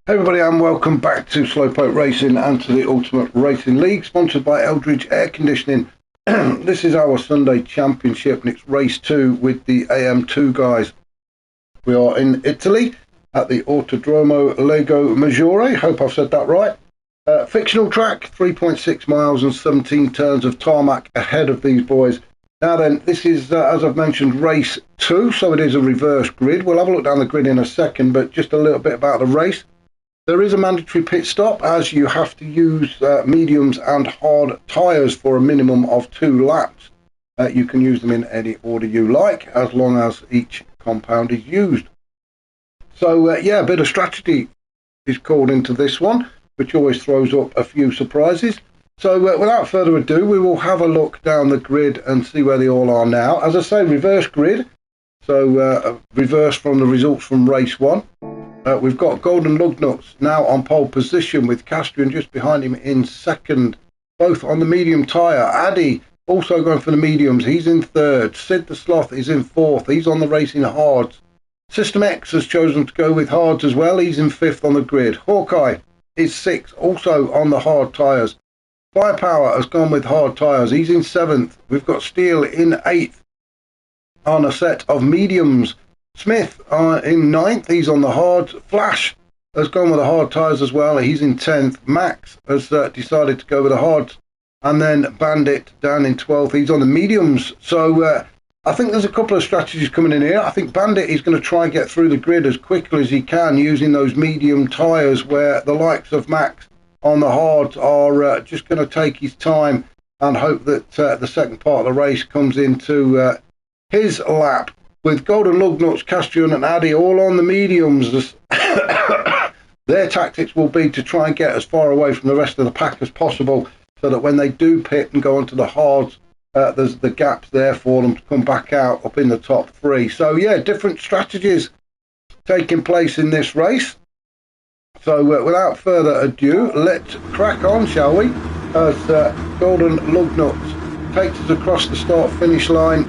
Hey everybody, and welcome back to Slowpoke Racing and to the Ultimate Racing League, sponsored by Eldridge Air Conditioning. This is our Sunday Championship and it's race 2 with the AM2 guys. We are in Italy at the Autodromo Lago Maggiore. Hope I've said that right. Fictional track, 3.6 miles and 17 turns of tarmac ahead of these boys. Now then, this is, as I've mentioned, race 2, so it is a reverse grid. We'll have a look down the grid in a second, but just a little bit about the race. There is a mandatory pit stop, as you have to use mediums and hard tyres for a minimum of 2 laps. You can use them in any order you like, as long as each compound is used. So, yeah, a bit of strategy is called into this one, which always throws up a few surprises. So, without further ado, we will have a look down the grid and see where they all are now. As I say, reverse grid, so reverse from the results from race 1. We've got Golden Lugnuts now on pole position with Castrian just behind him in second, both on the medium tyre. Addy also going for the mediums, he's in third. Sid the Sloth is in fourth, he's on the racing hards. System X has chosen to go with hards as well, he's in fifth on the grid. Hawkeye is sixth, also on the hard tyres. Firepower has gone with hard tyres, he's in seventh. We've got Steel in eighth on a set of mediums. Smith in ninth, he's on the hards. Flash has gone with the hard tyres as well, he's in 10th. Max has decided to go with the hards. And then Bandit down in 12th, he's on the mediums. So I think there's a couple of strategies coming in here. I think Bandit is going to try and get through the grid as quickly as he can using those medium tyres, where the likes of Max on the hards are just going to take his time and hope that the second part of the race comes into his lap. With Golden Lugnuts, Castrian and Addy all on the mediums, their tactics will be to try and get as far away from the rest of the pack as possible, so that when they do pit and go onto the hards, there's the gaps there for them to come back out up in the top 3. So yeah, different strategies taking place in this race. So without further ado, let's crack on, shall we? As Golden Lugnuts takes us across the start-finish line.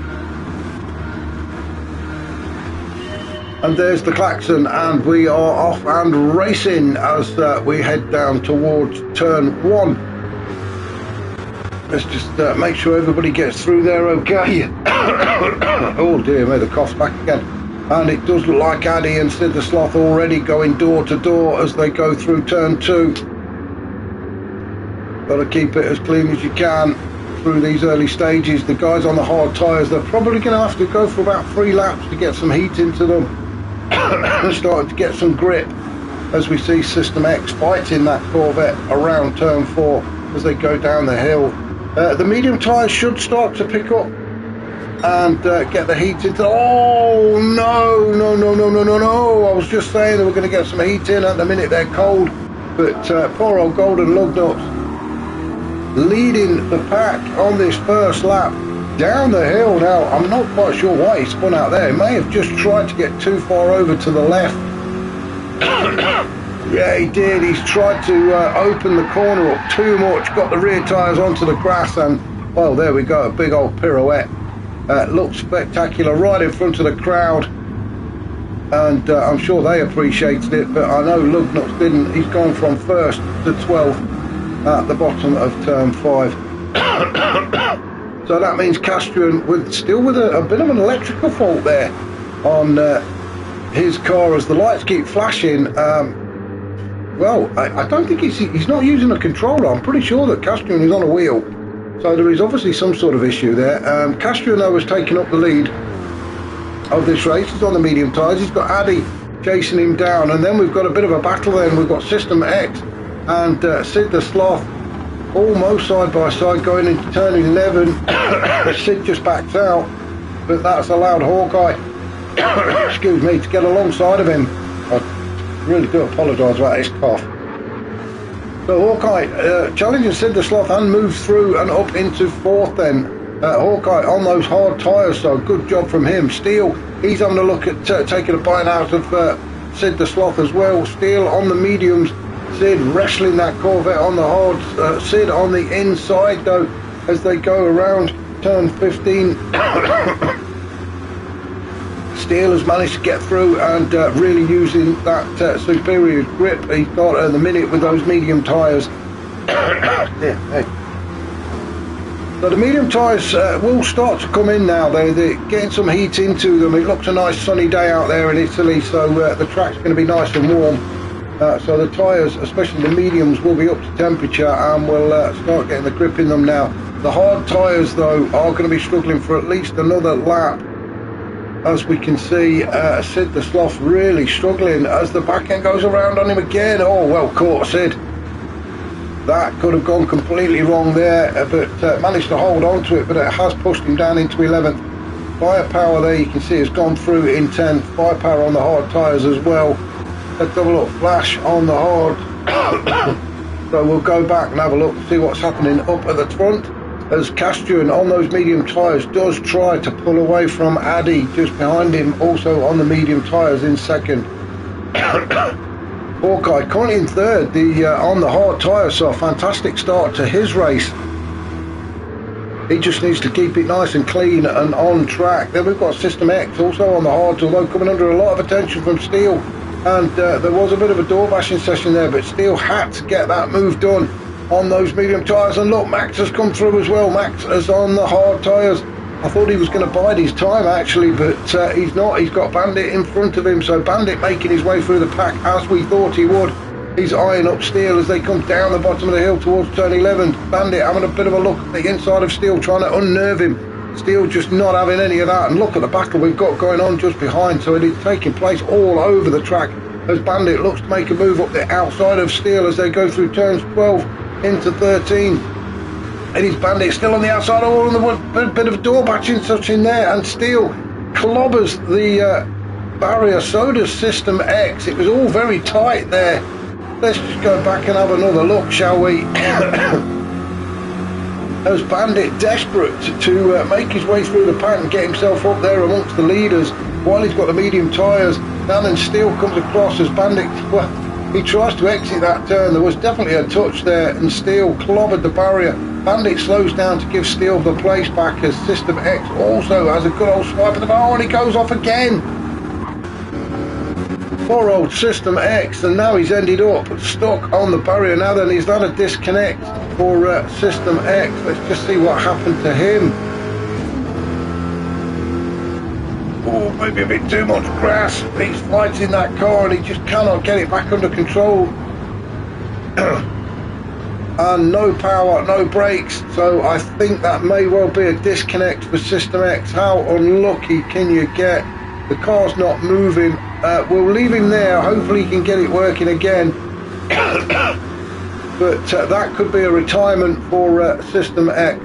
And there's the klaxon, and we are off and racing as we head down towards turn 1. Let's just make sure everybody gets through there okay. Oh dear, may the cough's back again. And it does look like Addy and Sid the Sloth already going door to door as they go through turn 2. Got to keep it as clean as you can through these early stages. The guys on the hard tyres, they're probably going to have to go for about 3 laps to get some heat into them. Starting to get some grip as we see System X fighting that Corvette around turn 4 as they go down the hill. The medium tyres should start to pick up and get the heat into. Oh no, I was just saying they were going to get some heat in. At the minute they're cold, but poor old Golden Lugnuts leading the pack on this first lap down the hill. Now, I'm not quite sure why he spun out there. He may have just tried to get too far over to the left. Yeah, he did. He's tried to open the corner up too much, got the rear tyres onto the grass, and, well, there we go, a big old pirouette. Looked spectacular right in front of the crowd, and I'm sure they appreciated it, but I know Lugnuts didn't. He's gone from 1st to 12th at the bottom of turn 5. So that means Castrian still with a bit of an electrical fault there on his car as the lights keep flashing. Well, I don't think he's not using a controller. I'm pretty sure that Castrian is on a wheel. So there is obviously some sort of issue there. Castrian, though, has taken up the lead of this race. He's on the medium tyres. He's got Addy chasing him down. And then we've got a bit of a battle then. We've got System X and Sid the Sloth almost side by side going into turn 11. Sid just backs out, but that's allowed Hawkeye excuse me, to get alongside of him. I really do apologise about this cough. So Hawkeye challenging Sid the Sloth and moves through and up into 4th then. Hawkeye on those hard tyres, so good job from him. Steel, he's having a look at taking a bite out of Sid the Sloth as well. Steel on the mediums, Sid wrestling that Corvette on the hards. Sid on the inside though as they go around turn 15. Steele has managed to get through and really using that superior grip he's got at the minute with those medium tyres. Yeah, hey. So the medium tyres will start to come in now. They're getting some heat into them. It looks a nice sunny day out there in Italy, so the track's going to be nice and warm. So the tyres, especially the mediums, will be up to temperature and we'll start getting the grip in them now. The hard tyres, though, are going to be struggling for at least another lap. As we can see, Sid the Sloth really struggling as the back end goes around on him again. Oh, well caught, Sid. That could have gone completely wrong there, but managed to hold on to it, but it has pushed him down into 11th. Firepower there, you can see, has gone through in 10th. Firepower on the hard tyres as well. Let's have a look. Flash on the hard. So we'll go back and have a look and see what's happening up at the front. As Castrian on those medium tyres does try to pull away from Addy just behind him, also on the medium tyres in second. Hawkeye currently in third, on the hard tyres, so a fantastic start to his race. He just needs to keep it nice and clean and on track. Then we've got System X also on the hards, although coming under a lot of attention from Steele. And there was a bit of a door bashing session there, but Steele had to get that move done on those medium tyres. And look, Max has come through as well. Max is on the hard tyres. I thought he was going to bide his time actually, but he's not. He's got Bandit in front of him, so Bandit making his way through the pack as we thought he would. He's eyeing up Steele as they come down the bottom of the hill towards turn 11. Bandit having a bit of a look at the inside of Steele, trying to unnerve him. Steele just not having any of that, and look at the battle we've got going on just behind. So it is taking place all over the track as Bandit looks to make a move up the outside of Steele as they go through turns 12 into 13. It is Bandit still on the outside. Oh, and a bit of door batching such in there, and Steele clobbers the barrier. So does System X. It was all very tight there. Let's just go back and have another look, shall we? As Bandit desperate to make his way through the pack and get himself up there amongst the leaders while he's got the medium tyres. Now then Steele comes across as Bandit, well, he tries to exit that turn. There was definitely a touch there and Steele clobbered the barrier. Bandit slows down to give Steele the place back as System X also has a good old swipe at the bar, and he goes off again. Poor old System X, and now he's ended up stuck on the barrier. Now then, he's had a disconnect for System X. Let's just see what happened to him. Oh, maybe a bit too much grass. He's fighting that car and he just cannot get it back under control. And no power, no brakes, so I think that may well be a disconnect for System X. How unlucky can you get? The car's not moving. We'll leave him there, hopefully he can get it working again. But that could be a retirement for System X.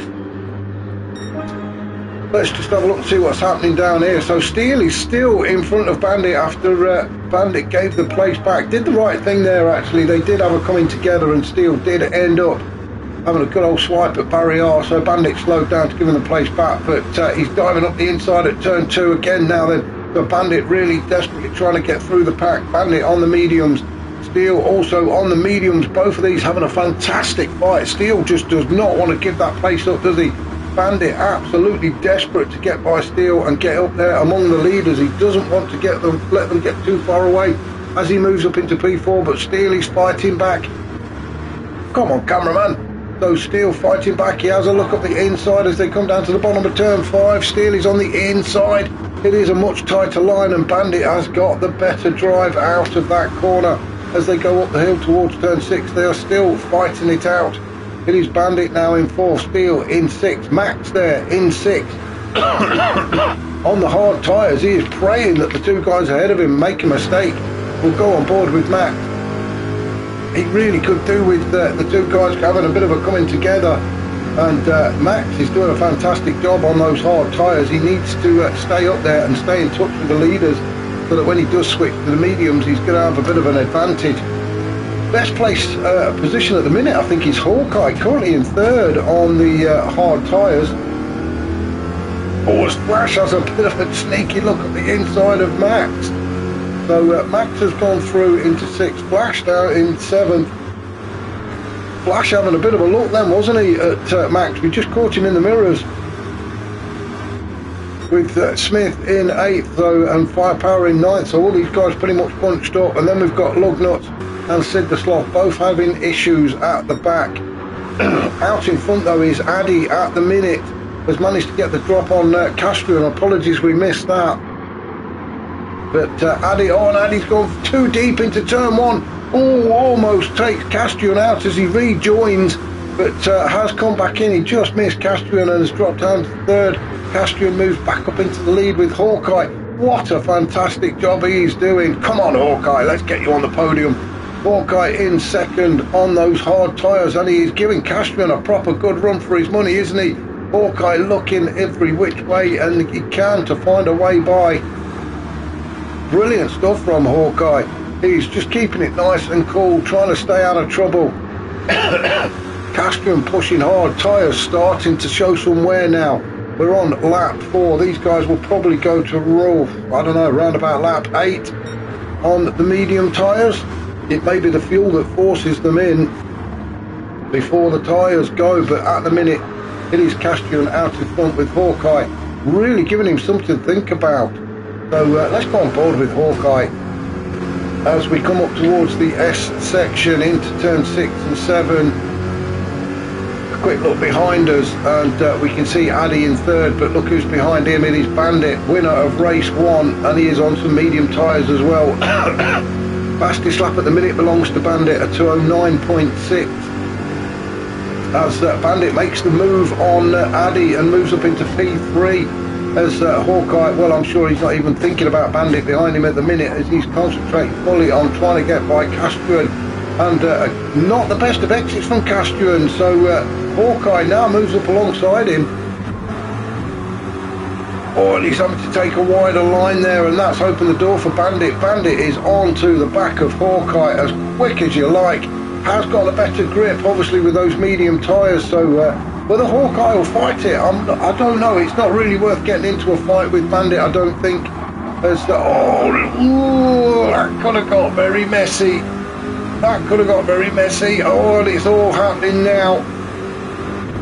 Let's just have a look and see what's happening down here. So Steele is still in front of Bandit after Bandit gave the place back. Did the right thing there actually. They did have a coming together and Steele did end up having a good old swipe at barrier. So Bandit slowed down to give him the place back, but he's diving up the inside at turn 2 again now then. So Bandit really desperately trying to get through the pack. Bandit on the mediums. Steele also on the mediums. Both of these having a fantastic fight. Steele just does not want to give that place up, does he? Bandit absolutely desperate to get by Steele and get up there among the leaders. He doesn't want to let them get too far away as he moves up into P4, but Steele is fighting back. Come on, cameraman. So Steele fighting back. He has a look up the inside as they come down to the bottom of turn 5. Steele is on the inside. It is a much tighter line and Bandit has got the better drive out of that corner. As they go up the hill towards turn 6, they are still fighting it out. It is Bandit now in 4th, Steele in 6th, Max there in 6th. On the hard tyres, he is praying that the two guys ahead of him make a mistake. Will go on board with Max. He really could do with the two guys having a bit of a coming together. And Max is doing a fantastic job on those hard tyres. He needs to stay up there and stay in touch with the leaders so that when he does switch to the mediums, he's going to have a bit of an advantage. Best place position at the minute, I think, is Hawkeye, currently in 3rd on the hard tyres. Oh, Splash has a bit of a sneaky look at the inside of Max. So Max has gone through into 6th, Flash now in 7th. Flash having a bit of a look then, wasn't he, at Max? We just caught him in the mirrors. with Smith in 8th though, and Firepower in 9th, so all these guys pretty much bunched up. And then we've got Lugnuts and Sid the Sloth both having issues at the back. Out in front though is Addy at the minute, has managed to get the drop on Castrian. Apologies we missed that, but Addy on, Addy's gone too deep into turn 1. Oh, almost takes Castrian out as he rejoins, but has come back in. He just missed Castrian and has dropped down to 3rd. Castrian moves back up into the lead with Hawkeye. What a fantastic job he's doing. Come on Hawkeye, let's get you on the podium. Hawkeye in 2nd on those hard tyres, and he is giving Castrian a proper good run for his money, isn't he? Hawkeye looking every which way and he can to find a way by. Brilliant stuff from Hawkeye. He's just keeping it nice and cool, trying to stay out of trouble. Castrian pushing hard, tyres starting to show some wear now. We're on lap 4. These guys will probably go to I don't know, around about lap 8 on the medium tyres. It may be the fuel that forces them in before the tyres go, but at the minute it is Castrian out in front with Hawkeye, really giving him something to think about. So let's go on board with Hawkeye as we come up towards the S section into turn 6 and 7. A quick look behind us and we can see Addy in 3rd, but look who's behind him. It is Bandit, winner of race 1, and he is on some medium tyres as well. Fastest lap at the minute belongs to Bandit at 209.6. As Bandit makes the move on Addy and moves up into P3, as Hawkeye, well, I'm sure he's not even thinking about Bandit behind him at the minute, as he's concentrating fully on trying to get by Castrian, and not the best of exits from Castrian, so Hawkeye now moves up alongside him. Oh, and he's having to take a wider line there, and that's opened the door for Bandit. Bandit is on to the back of Hawkeye as quick as you like. Has got a better grip, obviously, with those medium tyres, so whether Hawkeye will fight it, I don't know. It's not really worth getting into a fight with Bandit, I don't think. As that could have got very messy. That could have got very messy. Oh, and it's all happening now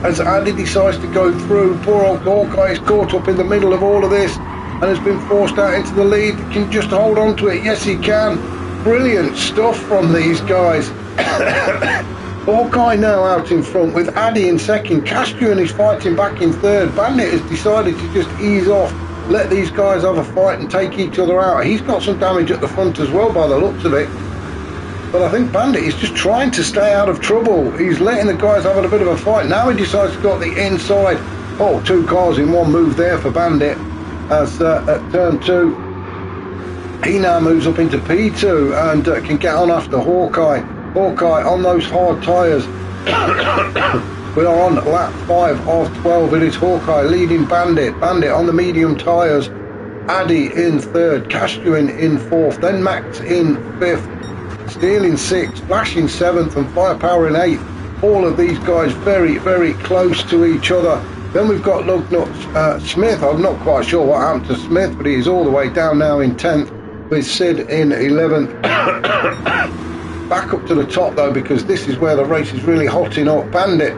as Andy decides to go through. Poor old Hawkeye is caught up in the middle of all of this and has been forced out into the lead. Can just hold on to it. Yes, he can. Brilliant stuff from these guys. Hawkeye now out in front with Addy in 2nd. Castrian is fighting back in 3rd. Bandit has decided to just ease off, let these guys have a fight and take each other out. He's got some damage at the front as well by the looks of it, but I think Bandit is just trying to stay out of trouble. He's letting the guys have a bit of a fight. Now he decides to go up the inside. Oh, 2 cars in one move there for Bandit, as at turn 2 he now moves up into P2 and can get on after Hawkeye. Hawkeye on those hard tyres. We are on lap 5 of 12. It is Hawkeye leading Bandit. Bandit on the medium tyres. Addy in 3rd. Castrian in 4th. Then Max in 5th. Steel in 6th. Flash in 7th. And Firepower in 8th. All of these guys very, very close to each other. Then we've got Lugnuts. Smith, I'm not quite sure what happened to Smith, but he is all the way down now in 10th. With Sid in 11th. Back up to the top though, because this is where the race is really hotting up. Bandit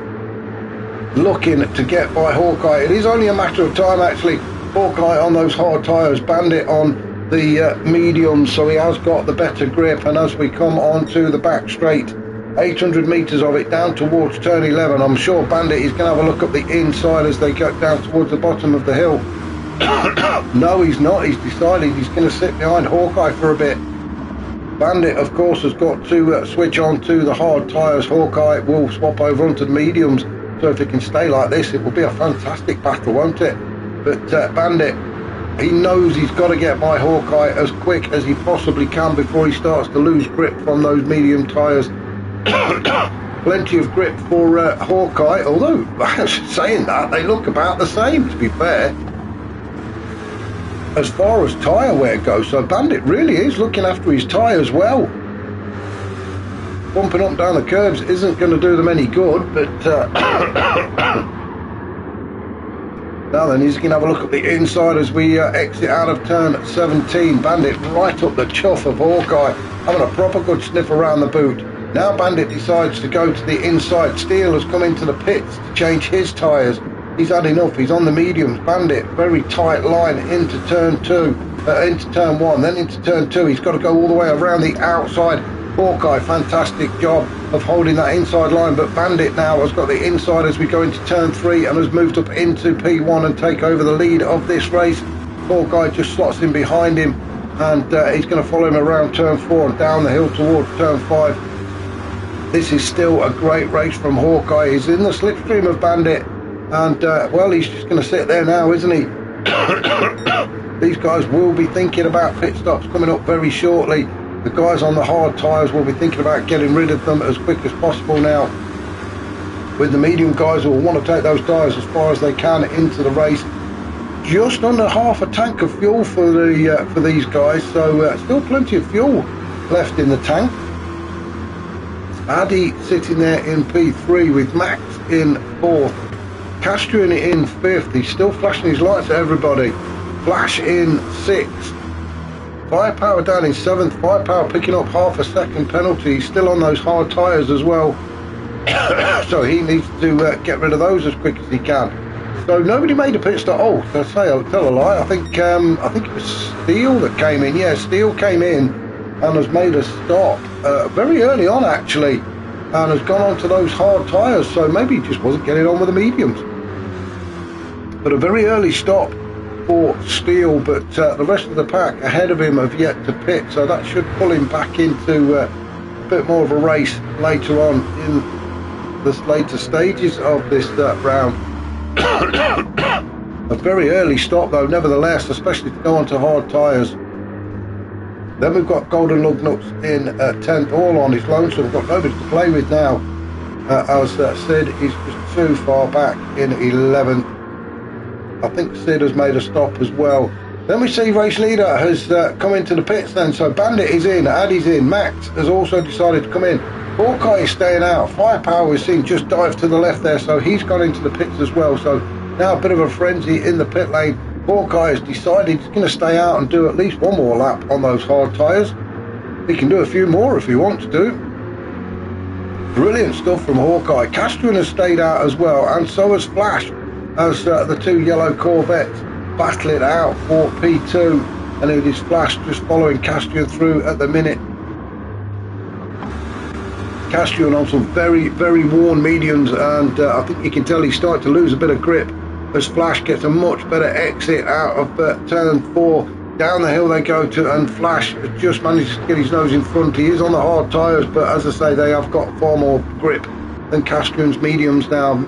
looking to get by Hawkeye. It is only a matter of time actually. Hawkeye on those hard tyres, Bandit on the mediums, so he has got the better grip. And as we come on to the back straight, 800 metres of it down towards turn 11, I'm sure Bandit is going to have a look up the inside as they go down towards the bottom of the hill. No, he's not. He's decided he's going to sit behind Hawkeye for a bit. Bandit, of course, has got to switch on to the hard tyres. Hawkeye will swap over onto the mediums. So if it can stay like this, it will be a fantastic battle, won't it? But Bandit, he knows he's got to get by Hawkeye as quick as he possibly can before he starts to lose grip from those medium tyres. Plenty of grip for Hawkeye, although, saying that, they look about the same, to be fair, as far as tyre wear goes. So Bandit really is looking after his tyres well. Bumping up down the curbs isn't going to do them any good, but now then he's going to have a look at the inside as we exit out of turn 17. Bandit right up the chuff of Hawkeye, having a proper good sniff around the boot. Now Bandit decides to go to the inside. Steel has come into the pits to change his tyres. he's had enough. He's on the mediums. Bandit, very tight line into turn 2, into turn 1, then into turn 2. He's got to go all the way around the outside. Hawkeye, fantastic job of holding that inside line, but Bandit now has got the inside as we go into turn 3 and has moved up into P1 and take over the lead of this race. Hawkeye just slots in behind him, and he's going to follow him around turn 4 and down the hill towards turn 5. This is still a great race from Hawkeye. He's in the slipstream of Bandit, and well, he's just going to sit there now, isn't he? These guys will be thinking about pit stops coming up very shortly. The guys on the hard tyres will be thinking about getting rid of them as quick as possible now, with the medium guys who will want to take those tyres as far as they can into the race. Just under half a tank of fuel for these guys, so still plenty of fuel left in the tank. Addy sitting there in P3 with Max in 4th, Castrian in 5th. He's still flashing his lights at everybody. Flash in 6th. Firepower down in 7th. Firepower picking up half a second penalty. He's still on those hard tyres as well. So he needs to get rid of those as quick as he can. So nobody made a pit stop. Oh, I'll tell a lie. I think it was Steele that came in. Yeah, Steele came in and has made a stop very early on actually, and has gone on to those hard tyres. So maybe he just wasn't getting on with the mediums. But a very early stop for Steele, but the rest of the pack ahead of him have yet to pit, so that should pull him back into a bit more of a race later on in the later stages of this round. A very early stop though, nevertheless, especially to go onto hard tyres. Then we've got Golden Lug Nuts in 10th, all on his lonesome. We've got nobody to play with now, as Sid is just too far back in 11th. I think Sid has made a stop as well. Then we see race leader has come into the pits then. So Bandit is in, Addy's in, Max has also decided to come in. Hawkeye is staying out. Firepower we've seen just dive to the left there, so he's gone into the pits as well. So now a bit of a frenzy in the pit lane. Hawkeye has decided he's going to stay out and do at least one more lap on those hard tyres. He can do a few more if he wants to. Brilliant stuff from Hawkeye. Castrian has stayed out as well, and so has Flash, as the two yellow Corvettes battle it out for P2, and it is Flash just following Castrian through at the minute. Castrian on some very, very worn mediums, and I think you can tell he's starting to lose a bit of grip as Flash gets a much better exit out of turn 4. Down the hill they go to, and Flash just manages to get his nose in front. He is on the hard tyres, but as I say, they have got far more grip than Castrian's mediums now.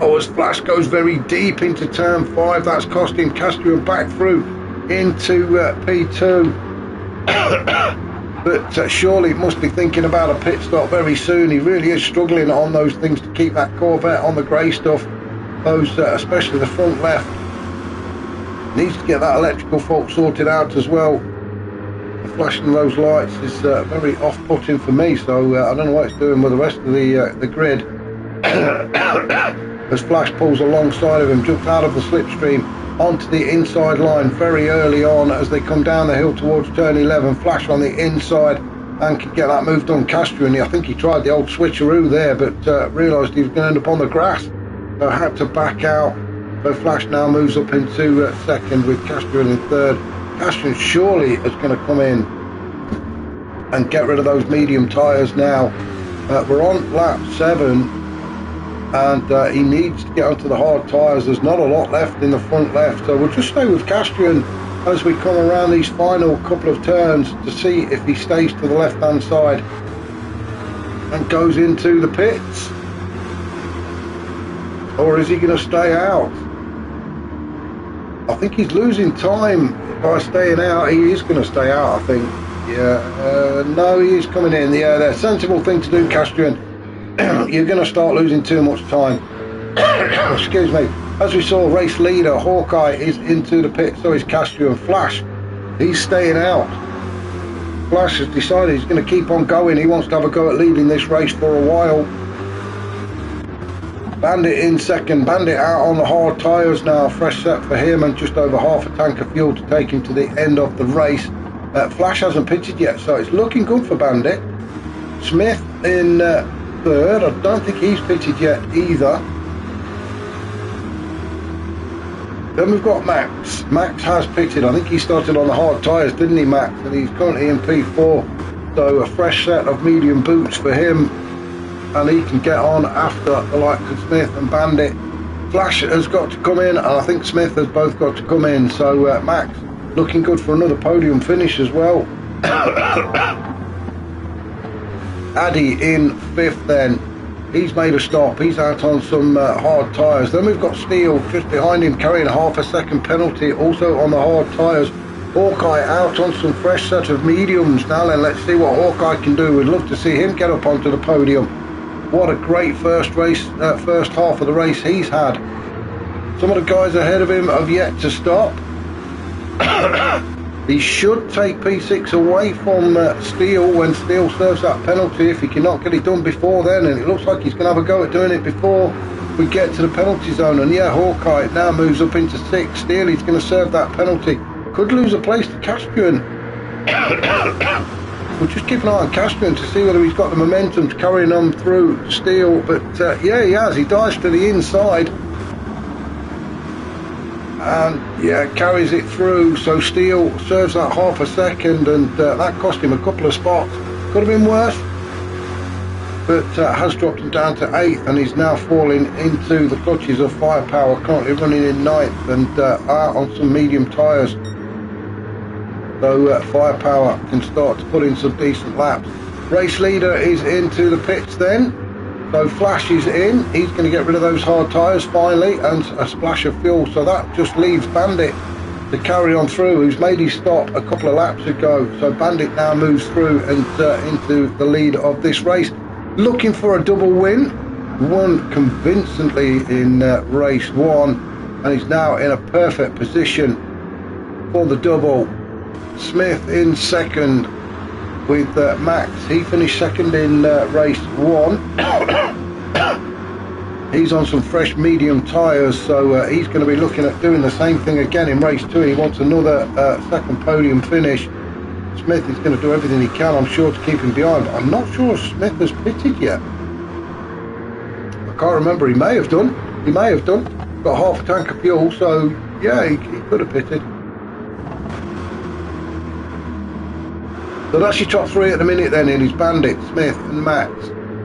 Oh, as Flash goes very deep into turn 5, that's costing Castrian back through into P2. But surely must be thinking about a pit stop very soon. He really is struggling on those things to keep that Corvette on the grey stuff. Those, especially the front left, needs to get that electrical fault sorted out as well. The flashing of those lights is very off-putting for me, so I don't know what it's doing with the rest of the grid. As Flash pulls alongside of him, jumps out of the slipstream onto the inside line very early on as they come down the hill towards turn 11. Flash on the inside and can get that moved on Castrian. I think he tried the old switcheroo there, but realised he was going to end up on the grass, so had to back out. So Flash now moves up into second with Castrian in third. Castrian surely is going to come in and get rid of those medium tyres now. We're on lap 7. And he needs to get onto the hard tyres. There's not a lot left in the front left, so we'll just stay with Castrian as we come around these final couple of turns to see if he stays to the left hand side and goes into the pits, or is he going to stay out? I think he's losing time by staying out. He is going to stay out, I think. Yeah, no, he is coming in. Yeah, the sensible thing to do, Castrian. You're going to start losing too much time. Excuse me. As we saw, race leader Hawkeye is into the pit, so is Castrian. Flash, he's staying out. Flash has decided he's going to keep on going. He wants to have a go at leading this race for a while. Bandit in second. Bandit out on the hard tyres now. Fresh set for him, and just over half a tank of fuel to take him to the end of the race. Flash hasn't pitted yet, so it's looking good for Bandit. Smith in third. I don't think he's pitted yet either. Then we've got Max. Max has pitted. I think he started on the hard tyres, didn't he, Max? And he's currently in P4. So a fresh set of medium boots for him. And he can get on after the likes of Smith and Bandit. Flash has got to come in, and I think Smith has both got to come in. So Max looking good for another podium finish as well. Addy in 5th then. He's made a stop. He's out on some hard tyres. Then we've got Steele just behind him carrying half a second penalty, also on the hard tyres. Hawkeye out on some fresh set of mediums. Now then, let's see what Hawkeye can do. We'd love to see him get up onto the podium. What a great first half of the race he's had. Some of the guys ahead of him have yet to stop. He should take P6 away from Steele when Steele serves that penalty, if he cannot get it done before then, and it looks like he's going to have a go at doing it before we get to the penalty zone. And yeah, Hawkeye now moves up into 6th. Steele, he's going to serve that penalty. Could lose a place to Caspian. We'll just keep an eye on Caspian to see whether he's got the momentum to carry on through Steele, but yeah, he has. He dives to the inside and yeah, carries it through. So Steele serves that half a second, and that cost him a couple of spots. Could have been worse, but has dropped him down to 8th, and he's now falling into the clutches of Firepower, currently running in 9th and out on some medium tyres. So Firepower can start to put in some decent laps. Race leader is into the pits then. So Flash is in. He's going to get rid of those hard tyres finally, and a splash of fuel. So that just leaves Bandit to carry on through, who's made his stop a couple of laps ago. So Bandit now moves through and into the lead of this race. Looking for a double win. Won convincingly in race 1, and he's now in a perfect position for the double. Smith in 2nd with Max. He finished 2nd in race 1. He's on some fresh medium tyres, so he's going to be looking at doing the same thing again in race 2. He wants another 2nd podium finish. Smith is going to do everything he can, I'm sure, to keep him behind. I'm not sure if Smith has pitted yet. I can't remember. He may have done. He may have done. Got half a tank of fuel, so yeah, he could have pitted. So that's your top 3 at the minute then. It is Bandit, Smith and Max.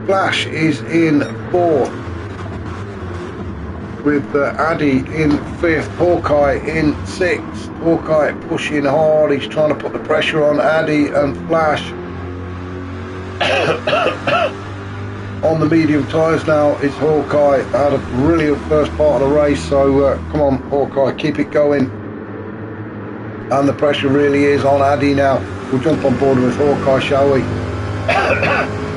Flash is in 4th with Addy in 5th, Hawkeye in 6th. Hawkeye pushing hard. He's trying to put the pressure on Addy and Flash. On the medium tyres now is Hawkeye. Had a brilliant first part of the race, so come on Hawkeye, keep it going. And the pressure really is on Addy now. We'll jump on board with Hawkeye, shall we?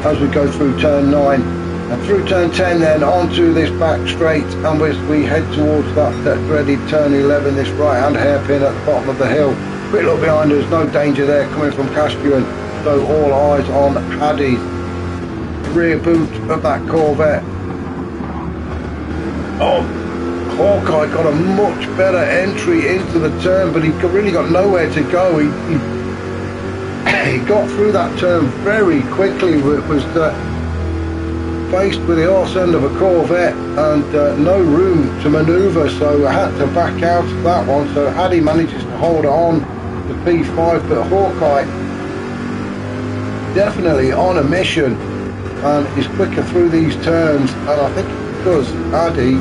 As we go through turn 9 and through turn 10 then onto this back straight, and as we head towards that dreaded turn 11, this right hand hairpin at the bottom of the hill. Quick look behind us, no danger there coming from Caspian, so all eyes on Addy's rear boot of that Corvette. Oh, Hawkeye got a much better entry into the turn, but he really got nowhere to go. He got through that turn very quickly. It was faced with the arse end of a Corvette and no room to manoeuvre, so I had to back out of that one. So Addy manages to hold on to P5, but Hawkeye definitely on a mission and is quicker through these turns, and I think it's because Addy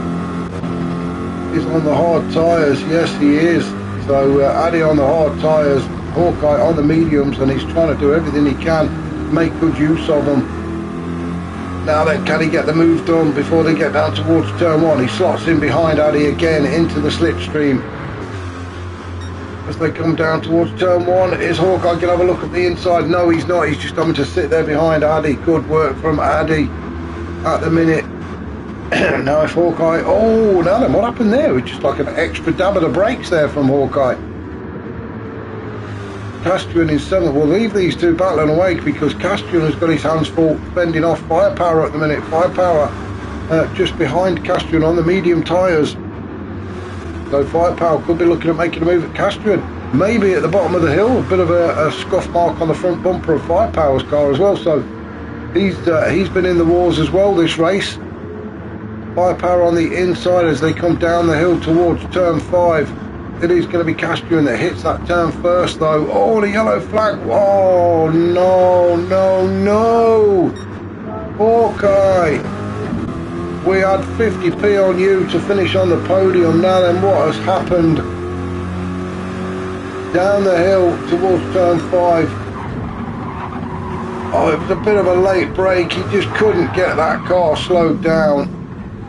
is on the hard tyres. Yes, he is. So Addy on the hard tyres, Hawkeye on the mediums, and he's trying to do everything he can to make good use of them. Now then, can he get the move done before they get down towards turn 1? He slots in behind Addy again into the slipstream. As they come down towards turn 1, is Hawkeye going to have a look at the inside? No, he's not. He's just having to sit there behind Addy. Good work from Addy at the minute. Now if Hawkeye... Oh, now then, what happened there? It's just like an extra dab of the brakes there from Hawkeye. Castrian is 7th. We'll leave these two battling away because Castrian has got his hands full fending off Firepower at the minute. Firepower just behind Castrian on the medium tyres. So Firepower could be looking at making a move at Castrian. Maybe at the bottom of the hill, a bit of a scuff mark on the front bumper of Firepower's car as well. So he's been in the wars as well this race. Firepower on the inside as they come down the hill towards turn 5. It is going to be Castrian that hits that turn first though. Oh, the yellow flag. Oh, no, no, no. Hawkeye. We had 50p on you to finish on the podium. Now then, what has happened? Down the hill towards turn 5. Oh, it was a bit of a late break. He just couldn't get that car slowed down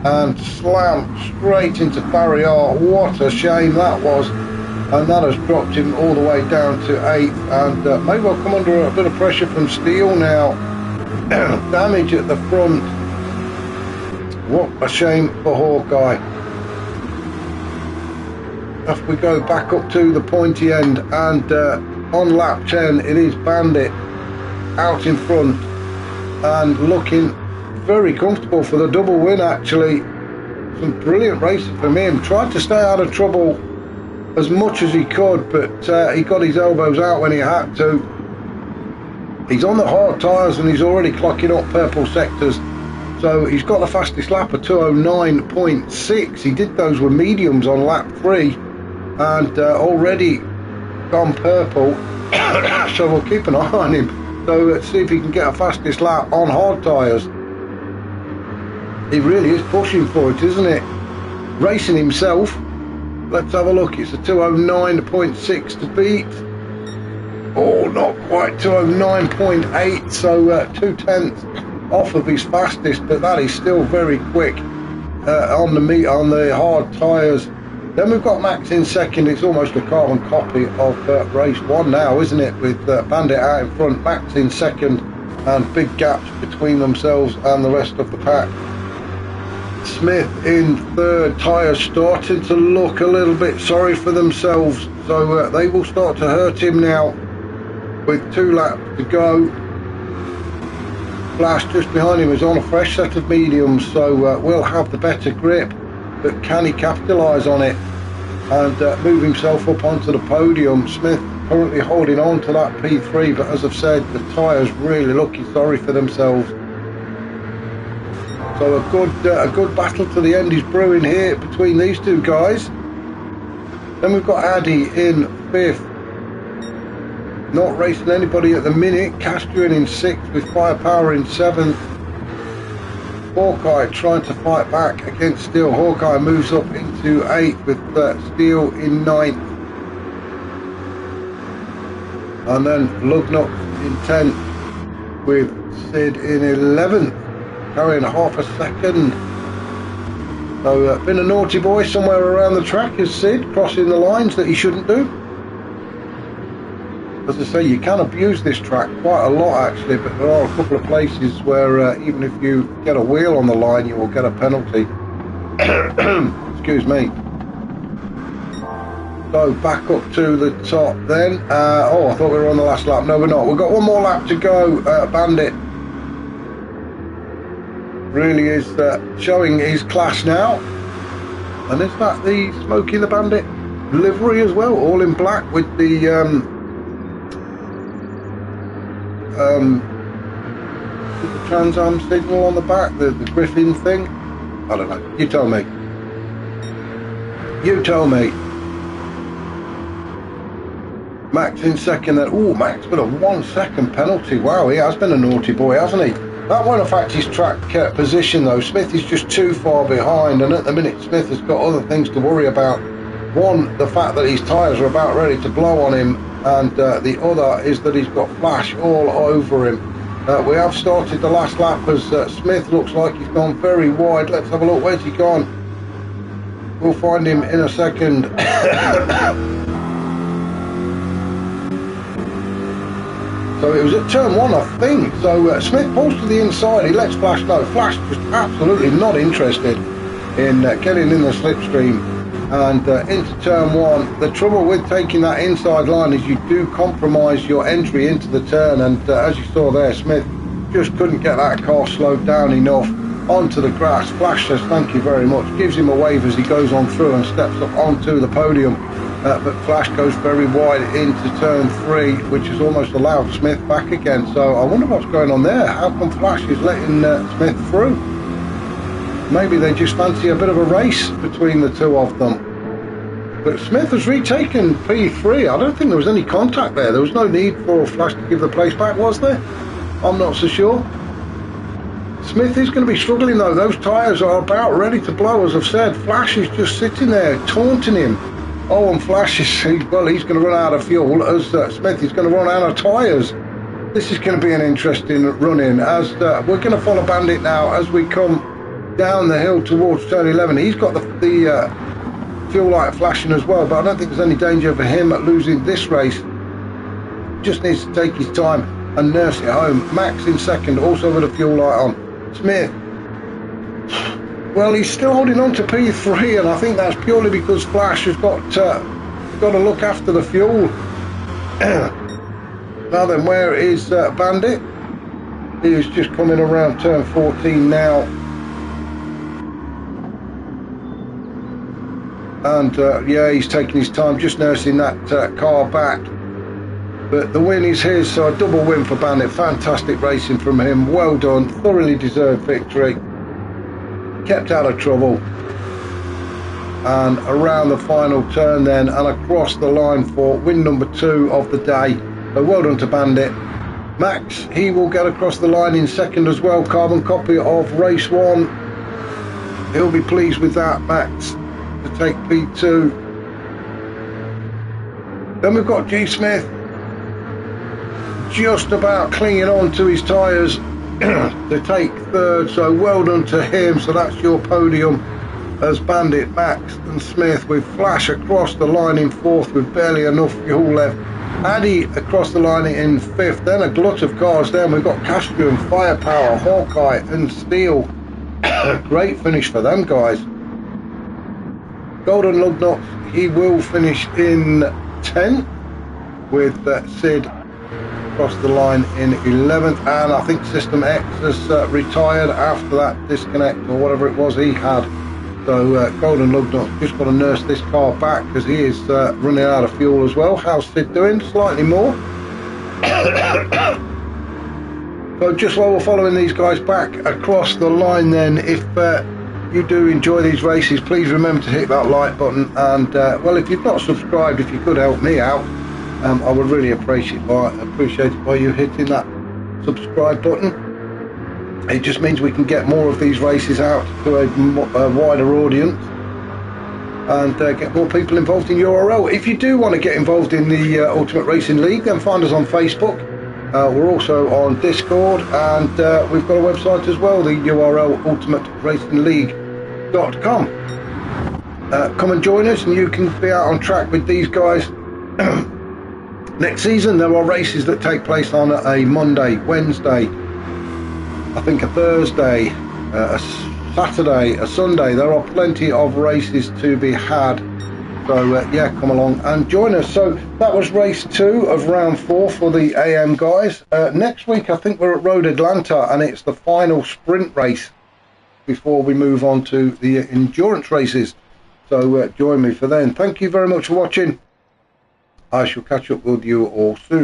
and slammed straight into barrier. What a shame that was. And that has dropped him all the way down to 8th. And may well come under a bit of pressure from Steele now. Damage at the front. What a shame for Hawkeye. If we go back up to the pointy end, and on lap 10 it is Bandit out in front and looking very comfortable for the double win. Actually, some brilliant racing from him. Tried to stay out of trouble as much as he could, but he got his elbows out when he had to. He's on the hard tyres and he's already clocking up purple sectors, so he's got the fastest lap of 209.6. He did those with mediums on lap 3 and already gone purple. So we'll keep an eye on him. So let's see if he can get a fastest lap on hard tyres. He really is pushing for it, isn't it? Racing himself. Let's have a look. It's a 209.6 to beat. Oh, not quite. 209.8. So 2/10 off of his fastest, but that is still very quick on the hard tyres. Then we've got Max in second. It's almost a carbon copy of race 1 now, isn't it? With Bandit out in front, Max in second, and big gaps between themselves and the rest of the pack. Smith in third. Tyres starting to look a little bit sorry for themselves, so they will start to hurt him now with 2 laps to go. Flash just behind him is on a fresh set of mediums, so will have the better grip. But can he capitalise on it and move himself up onto the podium? Smith currently holding on to that P3, but as I've said, the tyres really looking sorry for themselves. So a good battle to the end is brewing here between these two guys. Then we've got Addy in 5th, not racing anybody at the minute. Castrian in 6th with Firepower in 7th. Hawkeye trying to fight back against Steele. Hawkeye moves up into 8th with Steele in 9th. And then Lugnut in 10th with Sid in 11th, carrying half a second. So been a naughty boy somewhere around the track is Sid, crossing the lines that he shouldn't do. As I say, you can abuse this track quite a lot actually, but there are a couple of places where even if you get a wheel on the line, you will get a penalty. Excuse me. So back up to the top then. Oh, I thought we were on the last lap. No, we're not. We've got one more lap to go. Bandit really is showing his class now. And is that the Smokey the Bandit livery as well? All in black with the Trans Am signal on the back, the Griffin thing. I don't know. You tell me. You tell me. Max in second then. Oh, Max with a 1 second penalty. Wow, he has been a naughty boy, hasn't he? That won't affect his track position though. Smith is just too far behind, and at the minute Smith has got other things to worry about. One, the fact that his tyres are about ready to blow on him, and the other is that he's got flash all over him. We have started the last lap as Smith looks like he's gone very wide. Let's have a look. Where's he gone? We'll find him in a second. So it was at turn 1, I think. So Smith pulls to the inside. He lets Flash know. Flash just absolutely not interested in getting in the slipstream and into turn 1. The trouble with taking that inside line is you do compromise your entry into the turn, and as you saw there, Smith just couldn't get that car slowed down enough onto the grass. Flash says thank you very much, gives him a wave as he goes on through and steps up onto the podium. But Flash goes very wide into turn 3, which has almost allowed Smith back again. So I wonder what's going on there. How come Flash is letting Smith through? maybe they just fancy a bit of a race between the two of them. But Smith has retaken P3. I don't think there was any contact there. There was no need for Flash to give the place back, was there? I'm not so sure. Smith is going to be struggling though. Those tyres are about ready to blow, as I've said. Flash is just sitting there taunting him. Oh, and Flash is, well, he's going to run out of fuel, as Smith is going to run out of tyres. This is going to be an interesting run-in, as we're going to follow Bandit now as we come down the hill towards turn 11. He's got the fuel light flashing as well, but I don't think there's any danger for him at losing this race. Just needs to take his time and nurse it home. Max in second, also with a fuel light on. Smith, well, he's still holding on to P3, and I think that's purely because Flash has got to look after the fuel. Now then, where is Bandit? He is just coming around turn 14 now. And yeah, he's taking his time, just nursing that car back. But the win is his, so a double win for Bandit. Fantastic racing from him. Well done. Thoroughly deserved victory. Kept out of trouble. And around the final turn then, and across the line for win number 2 of the day. So well done to Bandit. Max, he will get across the line in second as well. Carbon copy of race 1. He'll be pleased with that, Max, to take P2. Then we've got G. Smith, just about clinging on to his tyres to take third, so well done to him. So that's your podium, as Bandit, Max and Smith, with Flash across the line in fourth with barely enough fuel left. Addy across the line in fifth. Then a glut of cars. Then we've got Castro and Firepower, Hawkeye and Steel. Great finish for them guys. Golden Lugnuts, he will finish in 10th with Sid across the line in 11th, and I think System X has retired after that disconnect or whatever it was he had. So Golden Lugnut just got to nurse this car back, because he is running out of fuel as well. How's Sid doing? Slightly more. So just while we're following these guys back across the line then, if you do enjoy these races, please remember to hit that like button, and well, if you've not subscribed, if you could help me out, I would really appreciate it by you hitting that subscribe button. It just means we can get more of these races out to a wider audience, and get more people involved in URL. If you do want to get involved in the Ultimate Racing League, then find us on Facebook. We're also on Discord, and we've got a website as well, the URL ultimateracingleague.com. Come and join us, and you can be out on track with these guys. Next season there are races that take place on a Monday, Wednesday, I think a Thursday, a Saturday, a Sunday. There are plenty of races to be had, so yeah, come along and join us. So that was race 2 of round 4 for the AM guys. Next week I think we're at Road Atlanta, and it's the final sprint race before we move on to the endurance races. So join me for then. Thank you very much for watching. I shall catch up with you all soon.